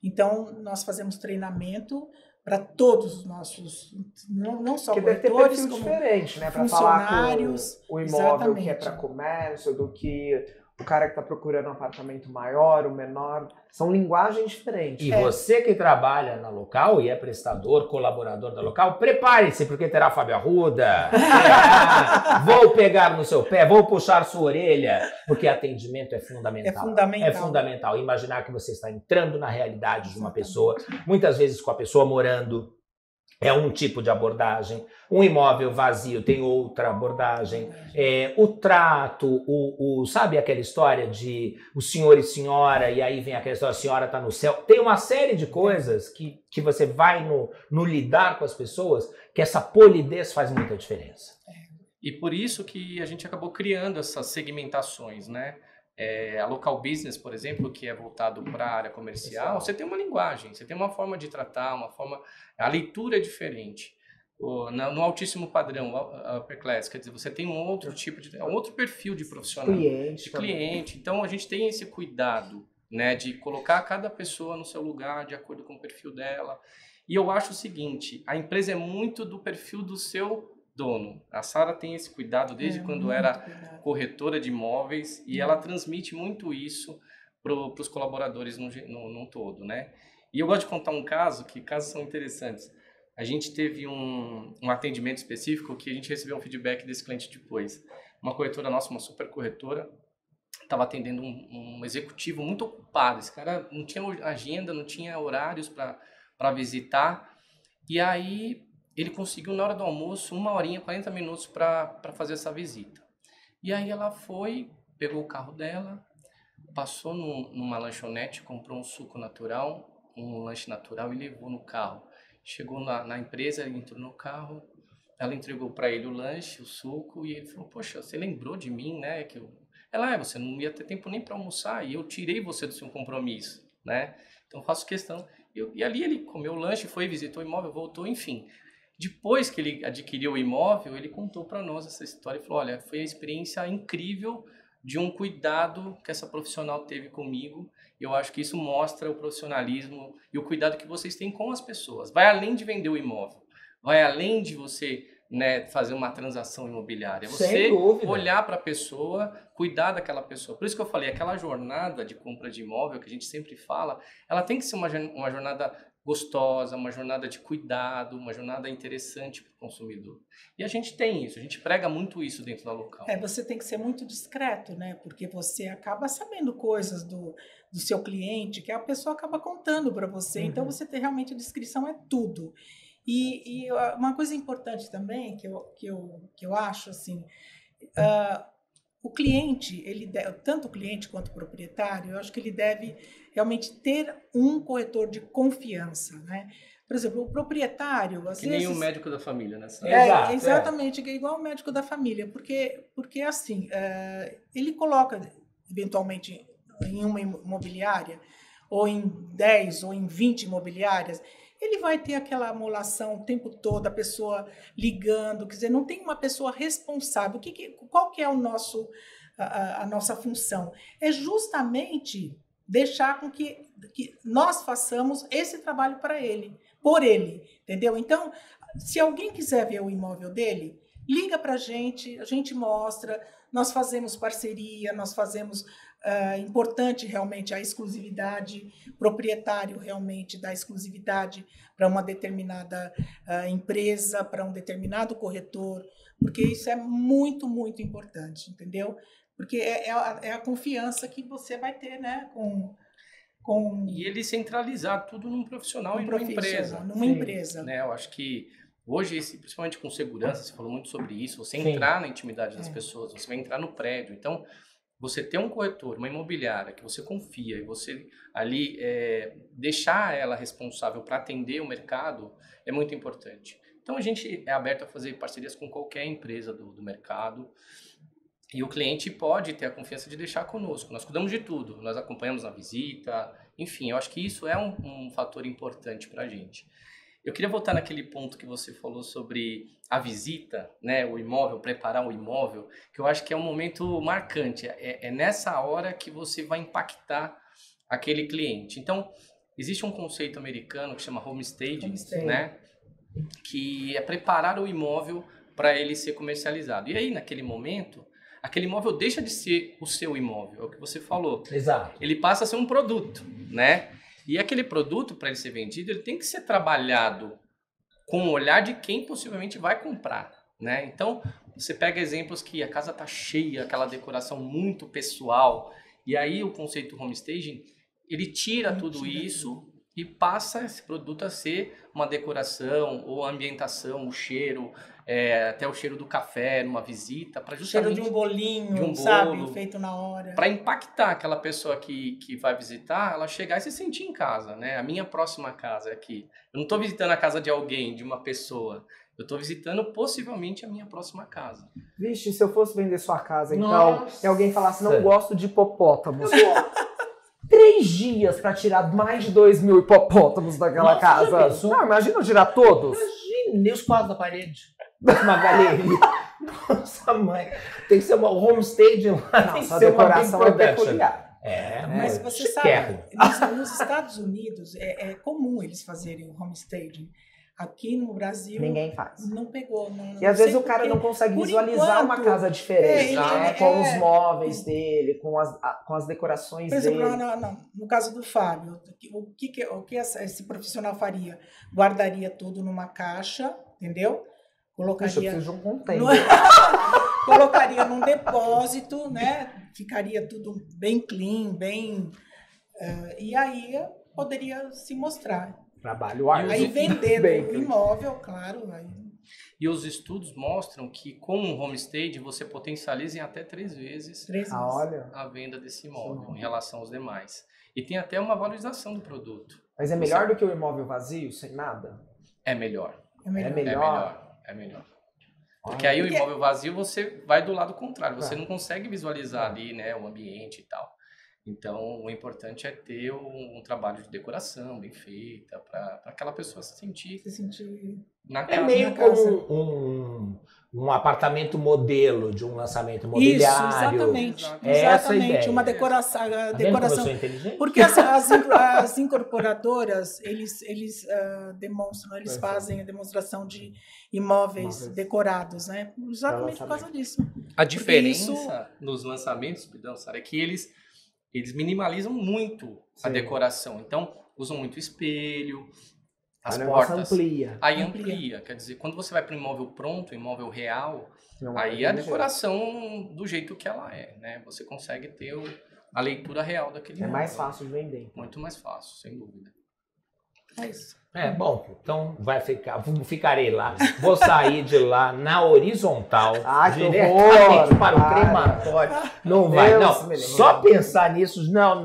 Então, nós fazemos treinamento para todos os nossos, não só corretores, como diferente, né? funcionários. Pra falar com o imóvel que é para comércio, do que o cara que está procurando um apartamento maior, o menor, são linguagens diferentes. E você que trabalha na local e é prestador, colaborador da local, prepare-se, porque terá Fábio Arruda. Vou pegar no seu pé, vou puxar sua orelha, porque atendimento é fundamental. É fundamental. Imaginar que você está entrando na realidade de uma pessoa, muitas vezes com a pessoa morando. É um tipo de abordagem, um imóvel vazio tem outra abordagem, o trato, sabe aquela história de o senhor e senhora, e aí vem aquela história, a senhora está no céu. Tem uma série de coisas que você vai no lidar com as pessoas, que essa polidez faz muita diferença. E por isso que a gente acabou criando essas segmentações, né? A local business, por exemplo, que é voltado para a área comercial, você tem uma linguagem, você tem uma forma de tratar, a leitura é diferente. No altíssimo padrão, upper class, quer dizer, você tem um outro tipo um outro perfil de profissional, de cliente. Então, a gente tem esse cuidado, né, de colocar cada pessoa no seu lugar, de acordo com o perfil dela. E eu acho o seguinte, a empresa é muito do perfil do seu dono. A Sara tem esse cuidado desde quando era corretora de imóveis e ela transmite muito isso para os colaboradores num todo, né? E eu gosto de contar um caso, que casos são interessantes. A gente teve um atendimento específico que a gente recebeu um feedback desse cliente depois. Uma corretora nossa, uma super corretora, estava atendendo um executivo muito ocupado. Esse cara não tinha agenda, não tinha horários para visitar. E aí ele conseguiu, na hora do almoço, 1 horinha, 40 minutos para fazer essa visita. E aí ela foi, pegou o carro dela, passou numa lanchonete, comprou um suco natural, um lanche natural e levou no carro. Chegou na empresa, ele entrou no carro, ela entregou para ele o lanche, o suco, e ele falou, poxa, você lembrou de mim, né? Você não ia ter tempo nem para almoçar, e eu tirei você do seu compromisso, né? Então faço questão. E ali ele comeu o lanche, foi, visitou o imóvel, voltou, enfim. Depois que ele adquiriu o imóvel, ele contou para nós essa história e falou, olha, foi a experiência incrível de um cuidado que essa profissional teve comigo. Eu acho que isso mostra o profissionalismo e o cuidado que vocês têm com as pessoas. Vai além de vender o imóvel, vai além de você, né, fazer uma transação imobiliária. Você olhar para a pessoa, cuidar daquela pessoa. Por isso que eu falei, aquela jornada de compra de imóvel que a gente sempre fala, ela tem que ser uma jornada gostosa, uma jornada de cuidado, uma jornada interessante para o consumidor. E a gente tem isso, a gente prega muito isso dentro da Local. Você tem que ser muito discreto, né? Porque você acaba sabendo coisas do seu cliente que a pessoa acaba contando para você. Então, você tem realmente a descrição é tudo. E uma coisa importante também que eu acho, assim, o cliente, tanto o cliente quanto o proprietário, eu acho que ele deve realmente ter um corretor de confiança, né? Por exemplo, o proprietário... Às vezes, nem o médico da família, né? Exatamente, que é igual o médico da família, porque assim, ele coloca, eventualmente, em uma imobiliária, ou em 10 ou em 20 imobiliárias, ele vai ter aquela amolação o tempo todo, a pessoa ligando, quer dizer, não tem uma pessoa responsável. Qual que é a nossa função? É justamente deixar com que nós façamos esse trabalho para ele, por ele, entendeu? Então, se alguém quiser ver o imóvel dele, liga para a gente mostra, nós fazemos parceria, nós fazemos... importante realmente a exclusividade, proprietário realmente da exclusividade para uma determinada empresa, para um determinado corretor, porque isso é muito, muito importante, entendeu? Porque é a confiança que você vai ter, né, E ele centralizar tudo num profissional e numa empresa. Numa empresa. Né? Eu acho que hoje, principalmente com segurança, você falou muito sobre isso, você entrar na intimidade das pessoas, você vai entrar no prédio, então... Você ter um corretor, uma imobiliária que você confia e você ali deixar ela responsável para atender o mercado é muito importante. Então a gente é aberto a fazer parcerias com qualquer empresa do mercado e o cliente pode ter a confiança de deixar conosco. Nós cuidamos de tudo, nós acompanhamos na visita, enfim, eu acho que isso é um fator importante para a gente. Eu queria voltar naquele ponto que você falou sobre a visita, né, o imóvel, preparar o imóvel, que eu acho que é um momento marcante. É nessa hora que você vai impactar aquele cliente. Então, existe um conceito americano que chama homestaging, né, que é preparar o imóvel para ele ser comercializado. E aí, naquele momento, aquele imóvel deixa de ser o seu imóvel, é o que você falou. Exato. Ele passa a ser um produto, né? E aquele produto, para ele ser vendido, ele tem que ser trabalhado com o olhar de quem possivelmente vai comprar, né? Então, você pega exemplos que a casa está cheia, aquela decoração muito pessoal, e aí o conceito homestaging, ele tira tudo isso e passa esse produto a ser uma decoração ou ambientação, o cheiro, até o cheiro do café numa visita, para justamente... Cheiro de um bolinho, sabe? Feito na hora. Para impactar aquela pessoa que vai visitar, ela chegar e se sentir em casa, né? A minha próxima casa é aqui. Eu não estou visitando a casa de alguém, de uma pessoa. Eu estou visitando possivelmente a minha próxima casa. Vixe, se eu fosse vender sua casa, então, e alguém falasse, não gosto de hipopótamos. 3 dias para tirar mais de 2.000 hipopótamos daquela casa. Não, imagina eu tirar todos. Imagina os quadros da parede. Uma galeria. Nossa, mãe. Tem que ser uma homestaging lá. Tem que ser decoração uma big é peculiar. Mas você sabe, nos Estados Unidos é comum eles fazerem o homestaging. Aqui no Brasil... Ninguém faz. Não pegou. E às vezes o cara não consegue visualizar uma casa diferente, né? Com os móveis dele, com as decorações dele. Por exemplo, no caso do Fábio, o que esse profissional faria? Guardaria tudo numa caixa, entendeu? Colocaria... Puxa, eu preciso de um container. Colocaria num depósito, né? Ficaria tudo bem clean, bem... e aí poderia se mostrar. Trabalho árduo. Aí vender o imóvel, claro. Aí... E os estudos mostram que com um homestaging você potencializa em até 3 vezes a venda desse imóvel em relação aos demais. E tem até uma valorização do produto. Mas é melhor do que o imóvel vazio, sem nada? É melhor. É melhor. Porque aí o imóvel vazio você vai do lado contrário. Você não consegue visualizar ali, né, o ambiente e tal. Então, o importante é ter um trabalho de decoração bem feita, para aquela pessoa se sentir na casa. É meio como um apartamento modelo de um lançamento imobiliário. Isso, exatamente. Essa ideia. Uma decoração. Como eu sou inteligente? Porque as incorporadoras, eles demonstram, eles fazem a demonstração de imóveis decorados, né? Exatamente por causa disso. A diferença nos lançamentos, perdão, Sara, é que eles minimalizam muito a decoração. Então, usam muito espelho, as portas. Aí amplia. Quer dizer, quando você vai para um imóvel pronto, imóvel real, aí a decoração do jeito que ela é, né? Você consegue ter a leitura real daquele imóvel. É mais fácil de vender. Muito mais fácil, sem dúvida. É isso. Bom, então ficarei lá. Vou sair de lá na horizontal, diretamente para o crematório. Não vai, não. Só pensar nisso, não.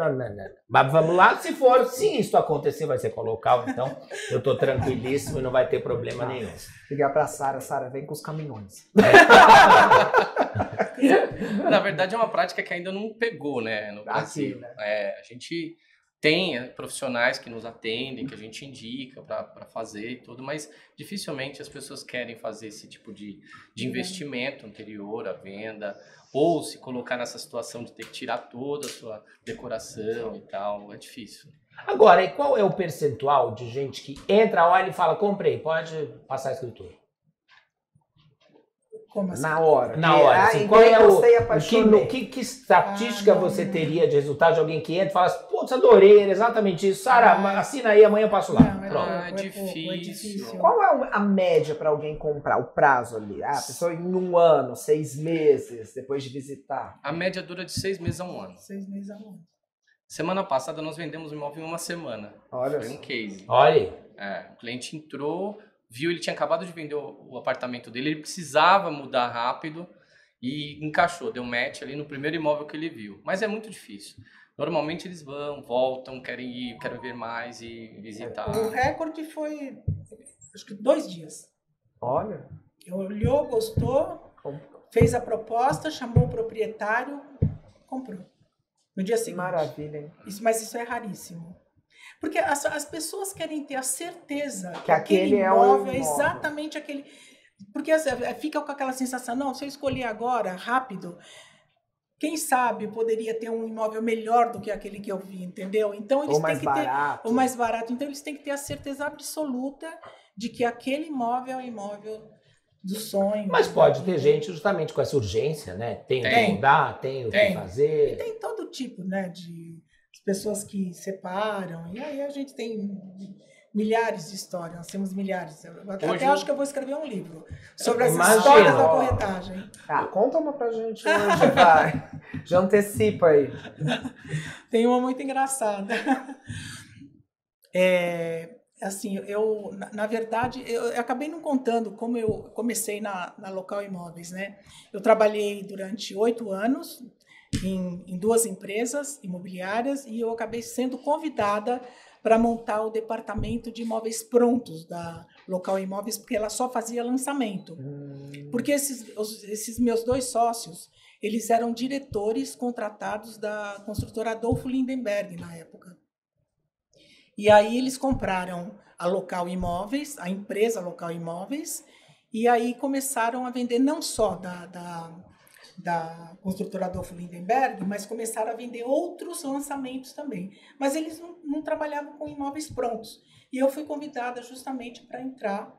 Mas vamos lá, se isso acontecer, vai ser com o local, então eu tô tranquilíssimo e não vai ter problema nenhum. Ligar pra Sara, vem com os caminhões. Na verdade, é uma prática que ainda não pegou, né, no Brasil. Né? A gente tem profissionais que nos atendem, que a gente indica para fazer e tudo, mas dificilmente as pessoas querem fazer esse tipo de investimento anterior à venda, ou se colocar nessa situação de ter que tirar toda a sua decoração e tal, é difícil. Agora, e qual é o percentual de gente que entra, olha e fala, comprei, pode passar a escritura? Como assim? Na hora. Assim, qual é que estatística você teria de resultado de alguém que entra e fala assim, putz, adorei, exatamente isso. Sara, assina aí, amanhã eu passo lá. É difícil. Qual é a média para alguém comprar? O prazo ali? A pessoa em 1 ano, 6 meses, depois de visitar? A média dura de 6 meses a 1 ano. 6 meses a 1 ano. Semana passada nós vendemos um imóvel em 1 semana. Olha. Foi um case. Olha. O cliente entrou, viu, ele tinha acabado de vender o apartamento dele, ele precisava mudar rápido e encaixou, deu match ali no primeiro imóvel que ele viu. Mas é muito difícil. Normalmente eles voltam, querem ir, querem ver mais e visitar. O recorde foi, acho que 2 dias. Olha. Olhou, gostou, fez a proposta, chamou o proprietário, comprou. No dia seguinte. Maravilha, hein? Mas isso é raríssimo. Porque as pessoas querem ter a certeza que aquele imóvel é exatamente aquele. Porque fica com aquela sensação, não, se eu escolher agora, rápido, quem sabe poderia ter um imóvel melhor do que aquele que eu vi, entendeu? Então eles têm que ter. Ou mais barato. Então eles têm que ter a certeza absoluta de que aquele imóvel é o imóvel do sonho. Mas pode ter gente justamente com essa urgência, né? Tem o que mudar, tem o que fazer. E tem todo tipo, né, de pessoas que separam, e aí a gente tem milhares de histórias, nós temos milhares. Até acho que eu vou escrever um livro sobre as histórias da corretagem. Conta uma pra gente hoje, vai. Já antecipa aí. Tem uma muito engraçada. Assim, na verdade, eu acabei não contando como eu comecei na Local Imóveis, né? Eu trabalhei durante 8 anos, em 2 empresas imobiliárias e eu acabei sendo convidada para montar o departamento de imóveis prontos da Local Imóveis, porque ela só fazia lançamento. Porque esses meus 2 sócios, eles eram diretores contratados da construtora Adolfo Lindenberg na época. E aí eles compraram a Local Imóveis, a empresa Local Imóveis, e aí começaram a vender não só da construtora Adolfo Lindenberg, mas começaram a vender outros lançamentos também. Mas eles não trabalhavam com imóveis prontos. E eu fui convidada justamente para entrar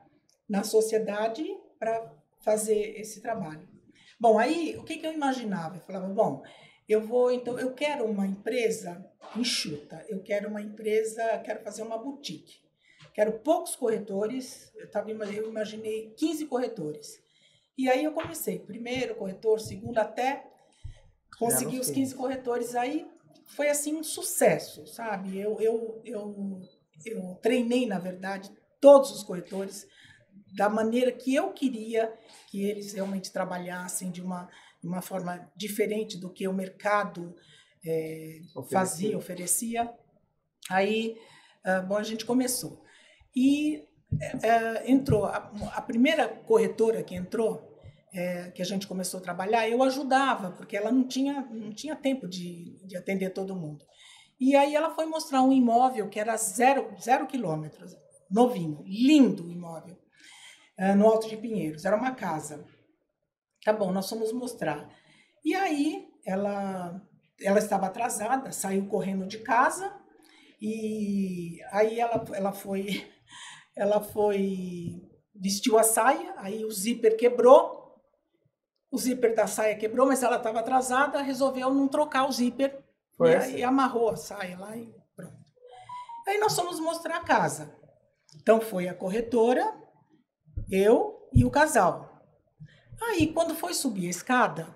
na sociedade para fazer esse trabalho. Bom, aí o que eu imaginava? Eu falava, bom, eu quero uma empresa enxuta, eu quero fazer uma boutique. Quero poucos corretores, eu imaginei 15 corretores. E aí eu comecei, primeiro corretor, segundo, até conseguir os 15 corretores. Aí foi assim um sucesso, sabe? Eu treinei, na verdade, todos os corretores da maneira que eu queria que eles realmente trabalhassem de uma forma diferente do que o mercado oferecia. Aí, bom, a gente começou. E entrou, a primeira corretora que entrou, que a gente começou a trabalhar, eu ajudava, porque ela não tinha tempo de atender todo mundo. E aí ela foi mostrar um imóvel que era 0 quilômetros, novinho, lindo imóvel, no Alto de Pinheiros, era uma casa. Tá bom, nós fomos mostrar. E aí ela estava atrasada, saiu correndo de casa, e aí ela foi vestiu a saia, aí o zíper quebrou, o zíper da saia quebrou, mas ela estava atrasada, resolveu não trocar o zíper, e amarrou a saia lá e pronto. Aí nós fomos mostrar a casa. Então foi a corretora, eu e o casal. Aí quando foi subir a escada,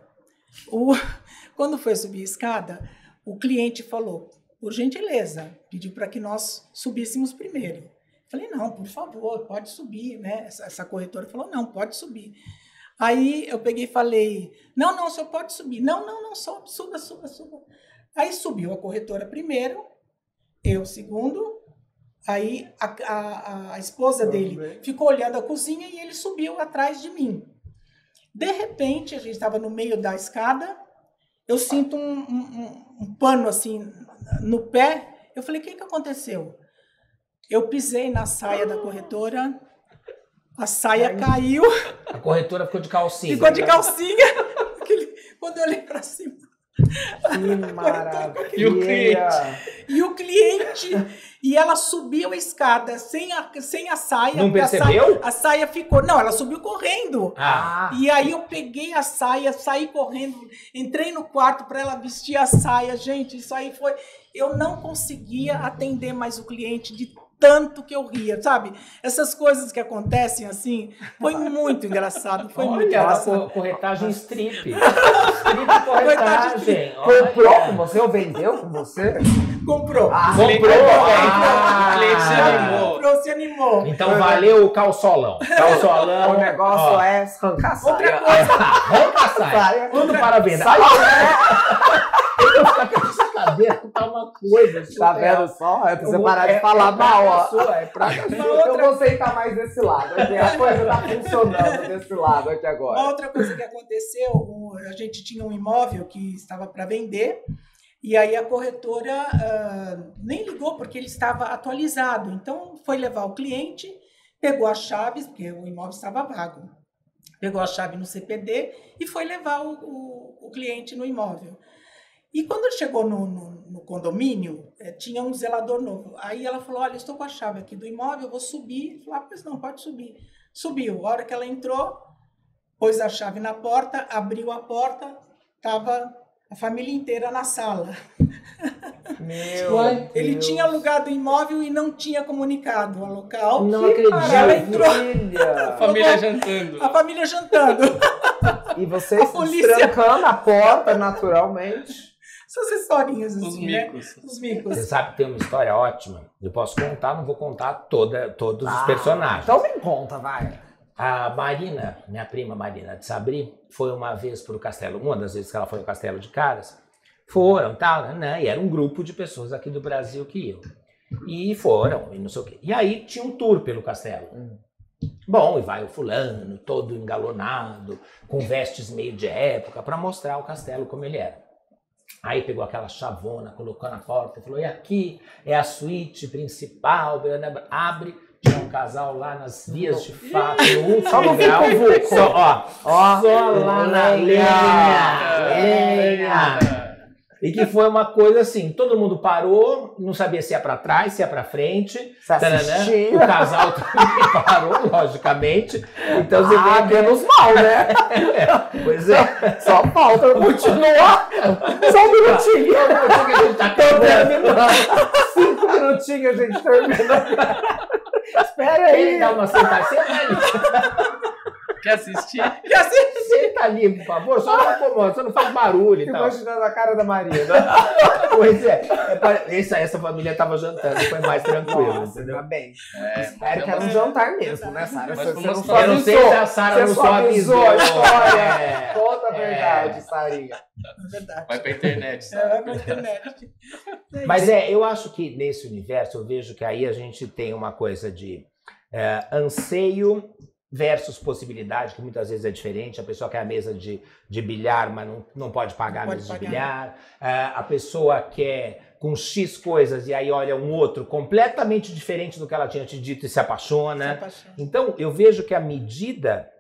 o cliente falou, por gentileza, pediu para que nós subíssemos primeiro. Falei, não, por favor, pode subir, né? Essa corretora falou, não, pode subir. Aí eu peguei e falei, não, o senhor pode subir. Não, suba. Aí subiu a corretora primeiro, eu segundo, aí a esposa dele ficou olhando a cozinha e ele subiu atrás de mim. De repente, a gente estava no meio da escada, eu sinto um pano assim no pé, eu falei, o que aconteceu? Eu pisei na saia da corretora, a saia caiu. A corretora ficou de calcinha. Ficou de calcinha. Quando eu olhei para cima. Que maravilha. E o cliente. E ela subiu a escada sem a saia. Não percebeu? A saia ficou. Não, ela subiu correndo. Ah. E aí eu peguei a saia, saí correndo, entrei no quarto para ela vestir a saia. Gente, isso aí foi. Eu não conseguia atender mais o cliente de tanto que eu ria, sabe? Essas coisas que acontecem assim, foi muito engraçado. Foi muito engraçado. Corretagem strip. Strip corretagem. Comprou com você ou vendeu com você? Comprou. O cliente se animou. Comprou, se animou. Então valeu o calçolão. O negócio é arrancar a saia. Outra coisa. Arranca a saia. Tudo para venda. Eu ficar com essa cabeça, tá uma coisa. Tá vendo só? É pra você parar de falar mal, ó. É pra Eu vou sentar mais desse lado. Aqui. A coisa tá funcionando desse lado aqui agora. Uma outra coisa que aconteceu, a gente tinha um imóvel que estava para vender, e aí a corretora nem ligou porque ele estava atualizado. Então foi levar o cliente, pegou as chaves, porque o imóvel estava vago, pegou a chave no CPD e foi levar o cliente no imóvel. E quando ele chegou no condomínio, tinha um zelador novo. Aí ela falou, olha, eu estou com a chave aqui do imóvel, eu vou subir. Eu falei, pois não, pode subir. Subiu. A hora que ela entrou, pôs a chave na porta, abriu a porta, estava a família inteira na sala. Ele tinha alugado o imóvel e não tinha comunicado ao local. Não acredito. Ela entrou. A família jantando. A família jantando. E vocês trancando a porta naturalmente. Essas historinhas assim, Os micos. Né? Os micos. Você sabe que tem uma história ótima. Eu posso contar, não vou contar todos os personagens. Então me conta, vai. A Marina, minha prima Marina de Sabri, foi uma vez para o castelo. Uma das vezes que ela foi ao Castelo de Caras, foram, tal, né? E era um grupo de pessoas aqui do Brasil que iam. E foram, e não sei o quê. E aí tinha um tour pelo castelo. Bom, e vai o fulano, todo engalonado, com vestes meio de época, para mostrar o castelo como ele era. Aí pegou aquela chavona, colocou na porta e falou, e aqui é a suíte principal, abre, tinha um casal lá nas vias de fato, no último grau, só lá na lenha. E que foi uma coisa assim, todo mundo parou, não sabia se ia pra trás, se ia pra frente. O casal também parou, logicamente. Então você vê menos mal, né? Pois é. Só falta continuar. Só um minutinho. Que a gente tá terminando. 5 minutinhos a gente termina. Espera aí. Dá uma sentadinha ali. Quer assistir? Senta ali, por favor, só não incomoda, só não faz barulho e tal. Imaginando a cara da Marina. Pois é, essa família tava jantando, foi mais tranquilo, entendeu? Tá bem. Espero que era um jantar mesmo, né, Sara? Eu não sei se a Sara não só avisou a história. Conta a verdade, Sarinha. É verdade. Vai pra internet. Vai pra internet. Mas eu acho que nesse universo eu vejo que aí a gente tem uma coisa de anseio versus possibilidade, que muitas vezes é diferente. A pessoa quer a mesa de bilhar, mas não pode pagar a mesa de bilhar. A pessoa quer com X coisas e aí olha um outro completamente diferente do que ela tinha te dito e se apaixona. Então, eu vejo que a medida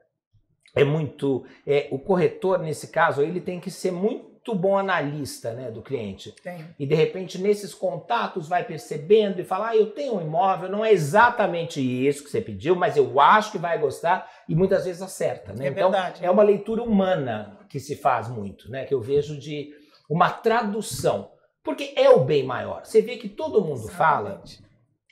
é muito... o corretor, nesse caso, ele tem que ser muito bom analista, né, do cliente. E de repente nesses contatos vai percebendo e fala, eu tenho um imóvel, não é exatamente isso que você pediu, mas eu acho que vai gostar, e muitas vezes acerta, né? Então verdade, é uma leitura humana que se faz muito, né, que eu vejo de uma tradução, porque é o bem maior. Você vê que todo mundo fala,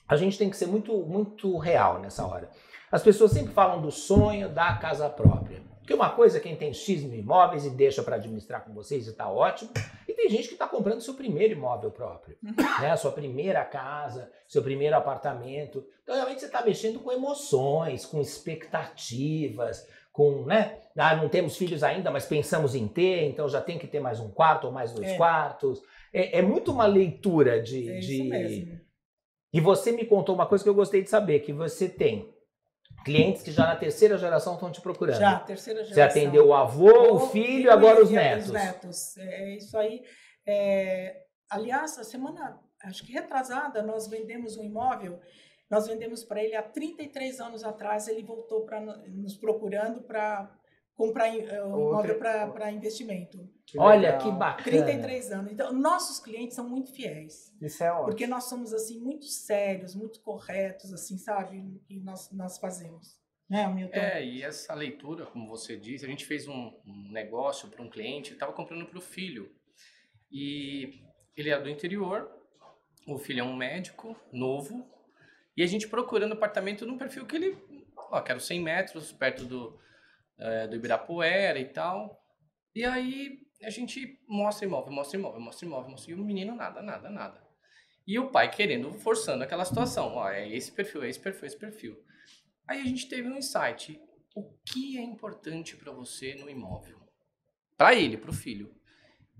a gente tem que ser muito real nessa hora. As pessoas sempre falam do sonho da casa própria. Porque uma coisa é quem tem X mil imóveis e deixa para administrar com vocês e está ótimo. E tem gente que está comprando seu primeiro imóvel próprio, né? A sua primeira casa, seu primeiro apartamento. Então realmente você está mexendo com emoções, com expectativas, com, né? Não temos filhos ainda, mas pensamos em ter, então já tem que ter mais um quarto ou mais 2 quartos. É muito uma leitura de... Isso mesmo. E você me contou uma coisa que eu gostei de saber, que você tem clientes que já na 3ª geração estão te procurando. Já, 3ª geração. Você atendeu o avô, o filho, agora os netos. Os netos. É isso aí. Aliás, a semana, acho que retrasada, nós vendemos um imóvel, nós vendemos para ele há 33 anos atrás, ele voltou nos procurando para comprar um imóvel para investimento. Olha, que bacana. 33 anos. Então, nossos clientes são muito fiéis. Isso é ótimo. Porque nós somos, assim, muito sérios, muito corretos, assim, sabe? E nós fazemos. Né, Milton? E essa leitura, como você disse, a gente fez um negócio para um cliente, ele estava comprando para o filho. E ele é do interior, o filho é um médico novo, e a gente procurando apartamento num perfil que ele... quero 100 metros, perto do Ibirapuera e tal. E aí a gente mostra imóvel, e o menino nada. E o pai querendo, forçando aquela situação. É esse perfil. Aí a gente teve um insight. O que é importante para você no imóvel? Para ele, para o filho.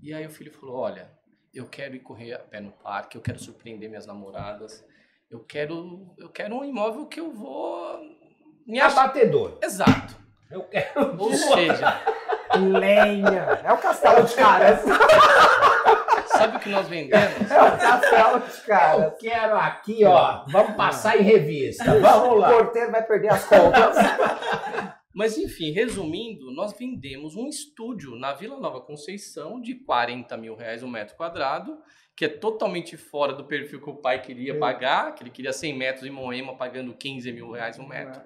E aí o filho falou, olha, eu quero ir correr a pé no parque, eu quero surpreender minhas namoradas, eu quero um imóvel que eu vou... Abatedor. Exato. Eu quero... Ou seja... lenha. É o castelo de caras. Sabe o que nós vendemos? É o castelo de caras. Eu quero aqui, ó. Vamos passar em revista. Vamos lá. O porteiro vai perder as contas. Mas, enfim, resumindo, nós vendemos um estúdio na Vila Nova Conceição de R$40 mil um metro quadrado, que é totalmente fora do perfil que o pai queria pagar, que ele queria 100 metros em Moema pagando R$15 mil um metro.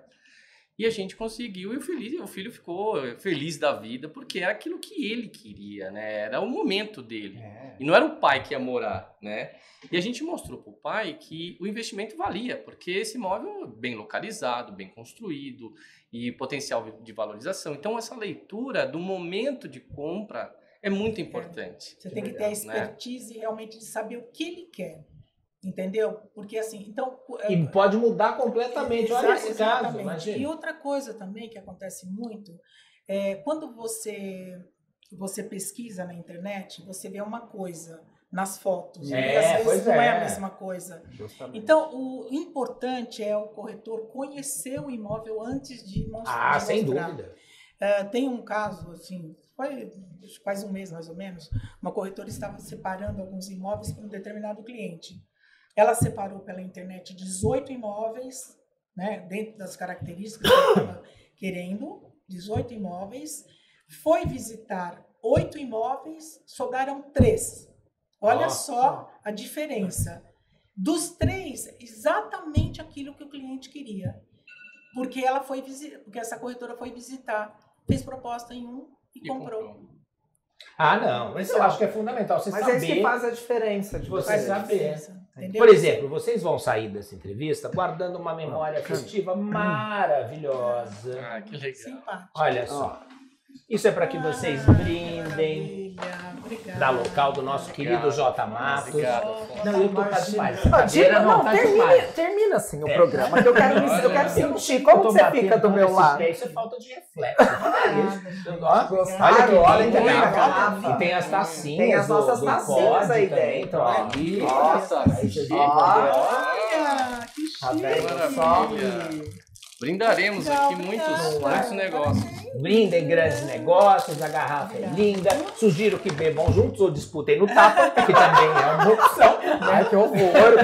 E a gente conseguiu, e o filho ficou feliz da vida, porque era aquilo que ele queria, né? Era o momento dele. E não era o pai que ia morar, né? E a gente mostrou para o pai que o investimento valia, porque esse imóvel é bem localizado, bem construído e potencial de valorização. Então, essa leitura do momento de compra é muito importante. Você tem que ter a expertise realmente de saber o que ele quer. Entendeu? Porque assim, então... E pode mudar completamente, olha esse caso, imagina. E outra coisa também que acontece muito, quando você pesquisa na internet, você vê uma coisa nas fotos, e às vezes não é a mesma coisa. Justamente. Então, o importante é o corretor conhecer o imóvel antes de mostrar. Sem dúvida. Tem um caso, assim, faz um mês mais ou menos, uma corretora estava separando alguns imóveis para um determinado cliente. Ela separou pela internet 18 imóveis, né, dentro das características que ela estava querendo, 18 imóveis, foi visitar 8 imóveis, sobraram 3. Olha só a diferença. Dos 3, exatamente aquilo que o cliente queria. Porque porque essa corretora foi visitar, fez proposta em um e comprou. Não, mas eu acho que é fundamental você saber. Mas é isso que faz a diferença de você saber. Por exemplo, vocês vão sair dessa entrevista guardando uma memória festiva maravilhosa. Que legal. Simpático. Olha só. Isso é para que vocês brindem da local do nosso querido J. Matos. Obrigado. Não, eu tô tá demais. Termina assim o programa. Eu quero sentir como você fica do meu lado. Isso é falta de reflexo. Olha que olha. E tem as tacinhas. Tem as nossas tacinhas aí dentro. Nossa, Olha, que chique. Maravilha. Brindaremos aqui muitos negócios. Brindem grandes negócios, a garrafa é linda. Sugiro que bebam juntos ou disputem no tapa, que também é uma opção. Ai, que horror!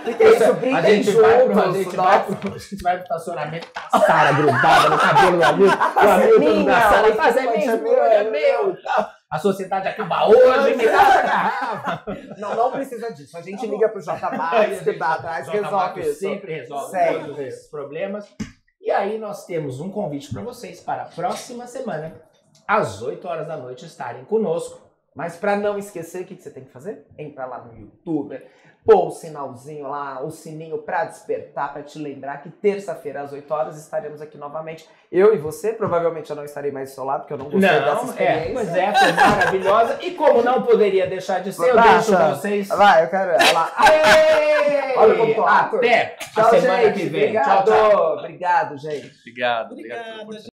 Isso, brindem juntos. A gente vai pro estacionamento, a Sara grudada no cabelo do amigo. O amigo da Sara faz é meu e tal. A sociedade acaba hoje, me dá essa garrafa. Não precisa disso. A gente liga pro J. Marcos, que dá atrás, resolve isso. Sempre resolve todos esses problemas. E aí nós temos um convite para vocês para a próxima semana, às 8 horas da noite, estarem conosco. Mas para não esquecer, o que você tem que fazer? Entra lá no YouTube, pôr o sinalzinho lá, o sininho para despertar, para te lembrar que terça-feira, às 8 horas, estaremos aqui novamente. Eu e você, provavelmente eu não estarei mais do seu lado, porque eu não gostei dessa experiência. Foi maravilhosa. E como não poderia deixar de ser, eu deixo vocês... Vai, eu quero... Olha como até a semana que vem. Obrigado. Tchau. Obrigado, gente. Obrigado. Obrigada, gente.